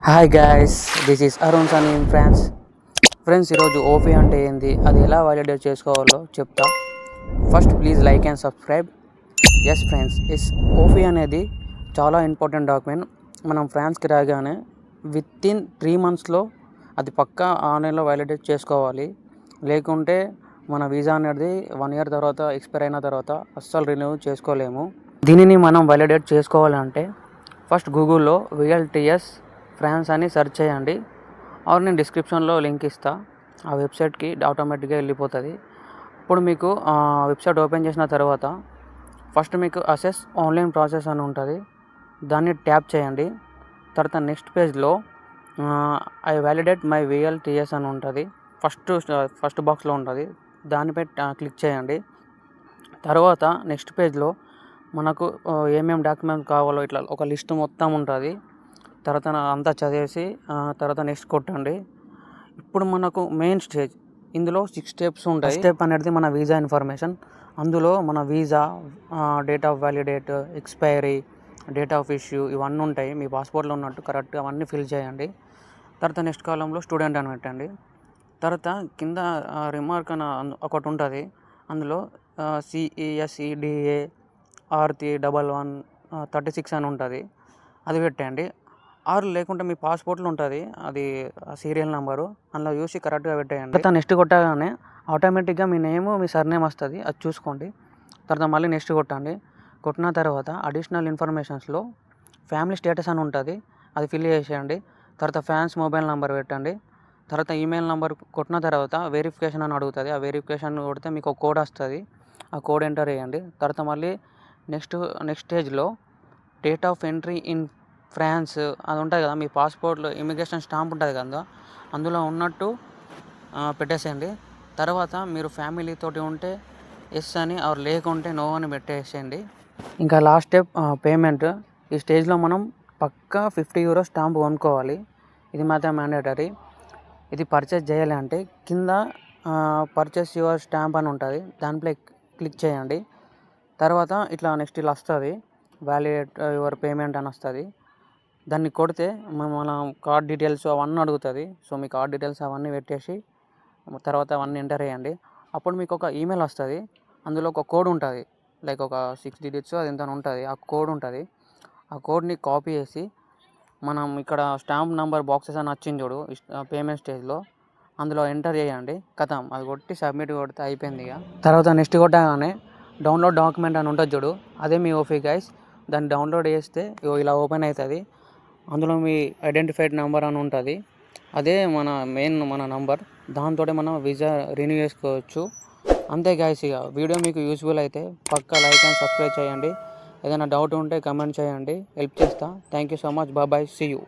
Hi guys, this is Arun సన్ in France. Friends, ఈరోజు OP అంటే ఏంది, అది ఎలా వాలిడేట్ చేసుకోవాలో చెప్తా. First please like and subscribe. Yes friends, OP అనేది చాలా ఇంపార్టెంట్ డాక్యుమెంట్. మనం ఫ్రాన్స్కి రాగానే విత్ ఇన్ 3 monthsలో అది పక్కా ఆన్లైన్లో వాలిడేట్ చేసుకోవాలి. లేకుంటే మన వీసా అనేది 1 year తర్వాత ఎక్స్పైర్ అయిన తర్వాత అస్సలు రిన్యూ చేసుకోలేము. దీనిని మనం వాలిడేట్ చేసుకోవాలంటే ఫస్ట్ గూగుల్లో VLTS ఫ్రాన్స్ అని సెర్చ్ చేయండి. ఆర్ నేను డిస్క్రిప్షన్లో లింక్ ఇస్తా. ఆ వెబ్సైట్కి ఆటోమేటిక్గా వెళ్ళిపోతుంది. ఇప్పుడు మీకు వెబ్సైట్ ఓపెన్ చేసిన తర్వాత ఫస్ట్ మీకు అసెస్ ఆన్లైన్ ప్రాసెస్ అని ఉంటుంది, దాన్ని ట్యాప్ చేయండి. తర్వాత నెక్స్ట్ పేజ్లో ఐ వ్యాలిడేట్ మై VLTS అని ఉంటుంది. ఫస్ట్ బాక్స్లో ఉంటుంది, దానిపై క్లిక్ చేయండి. తర్వాత నెక్స్ట్ పేజ్లో మనకు ఏమేమి డాక్యుమెంట్ కావాలో ఇట్లా ఒక లిస్ట్ మొత్తం ఉంటుంది. తర్వాత అంతా చదివేసి తర్వాత నెక్స్ట్ కొట్టండి. ఇప్పుడు మనకు మెయిన్ స్టేజ్, ఇందులో 6 steps ఉంటాయి. స్టెప్ అనేది మన వీసా ఇన్ఫర్మేషన్. అందులో మన visa, date of validate, expiry, date of issue ఇవన్నీ ఉంటాయి. మీ పాస్పోర్ట్లో ఉన్నట్టు కరెక్ట్గా అవన్నీ ఫిల్ చేయండి. తర్వాత నెక్స్ట్ కాలంలో స్టూడెంట్ అని పెట్టండి. తర్వాత కింద రిమార్క్ అని ఒకటి ఉంటుంది. అందులో CESEDA RT1136 అని ఉంటుంది, అది పెట్టండి. ఆర్ లేకుంటే మీ పాస్పోర్ట్లో ఉంటుంది, అది సీరియల్ నెంబరు, అందులో చూసి కరెక్ట్గా పెట్టేయండి. తర్వాత నెక్స్ట్ కొట్టగానే ఆటోమేటిక్గా మీ నేము, మీ సర్నేమ్ వస్తుంది, అది చూసుకోండి. తర్వాత మళ్ళీ నెక్స్ట్ కొట్టండి. కొట్టిన తర్వాత అడిషనల్ ఇన్ఫర్మేషన్స్లో ఫ్యామిలీ స్టేటస్ అని ఉంటుంది, అది ఫిల్ చేసేయండి. తర్వాత ఫ్యాన్స్ మొబైల్ నెంబర్ పెట్టండి. తర్వాత ఈమెయిల్ నెంబర్ కొట్టిన తర్వాత వెరిఫికేషన్ అని అడుగుతుంది. ఆ వెరిఫికేషన్ కొడితే మీకు ఒక కోడ్ వస్తుంది, ఆ కోడ్ ఎంటర్ చేయండి. తర్వాత మళ్ళీ నెక్స్ట్ స్టేజ్లో date of entry in France అది ఉంటుంది కదా, మీ పాస్పోర్ట్లో ఇమిగ్రేషన్ స్టాంప్ ఉంటుంది కదా, అందులో ఉన్నట్టు పెట్టేసేయండి. తర్వాత మీరు ఫ్యామిలీతోటి ఉంటే ఎస్ అని, ఆర్ లేకుంటే నో అని పెట్టేసేయండి. ఇంకా లాస్ట్ స్టెప్ పేమెంట్. ఈ స్టేజ్లో మనం పక్కా €50 స్టాంప్ కొనుక్కోవాలి, ఇది మాత్రం మ్యాండేటరీ. ఇది పర్చేస్ చేయాలి అంటే కింద పర్చేస్ యువర్ స్టాంప్ అని ఉంటుంది, దానిపై క్లిక్ చేయండి. తర్వాత ఇట్లా నెక్స్ట్ ఇలా వస్తుంది, వ్యాలిడేట్ యువర్ పేమెంట్ అని వస్తుంది. దాన్ని కొడితే మన కార్డ్ డీటెయిల్స్ అవన్నీ అడుగుతుంది. సో మీ కార్డ్ డీటెయిల్స్ అవన్నీ పెట్టేసి తర్వాత అవన్నీ ఎంటర్ చేయండి. అప్పుడు మీకు ఒక ఈమెయిల్ వస్తుంది, అందులో ఒక కోడ్ ఉంటుంది, లైక్ ఒక 6 digits అది ఎంత ఉంటుంది, ఆ కోడ్ ఉంటుంది. ఆ కోడ్ని కాపీ చేసి మనం ఇక్కడ స్టాంప్ నెంబర్ బాక్సెస్ అని వచ్చింది చూడు పేమెంట్ స్టేజ్లో, అందులో ఎంటర్ చేయండి. కథం, అది కొట్టి సబ్మిట్ కొడితే అయిపోయింది. ఇక తర్వాత నెక్స్ట్ కొట్టగానే డౌన్లోడ్ డాక్యుమెంట్ అని ఉంటుంది చూడు, అదే మీ ఓపీ గైస్. దాన్ని డౌన్లోడ్ చేస్తే ఇలా ఓపెన్ అవుతుంది. అందులో మీ ఐడెంటిఫైడ్ నెంబర్ అని ఉంటుంది, అదే మన నంబర్. దాంతో మనం వీసా రిన్యూ చేసుకోవచ్చు. అంతే గైస్. ఇక వీడియో మీకు యూస్ఫుల్ అయితే పక్కా లైక్ అండ్ సబ్స్క్రైబ్ చేయండి. ఏదైనా డౌట్ ఉంటే కమెంట్ చేయండి, హెల్ప్ చేస్తా. Thank you so much. Bye, see you.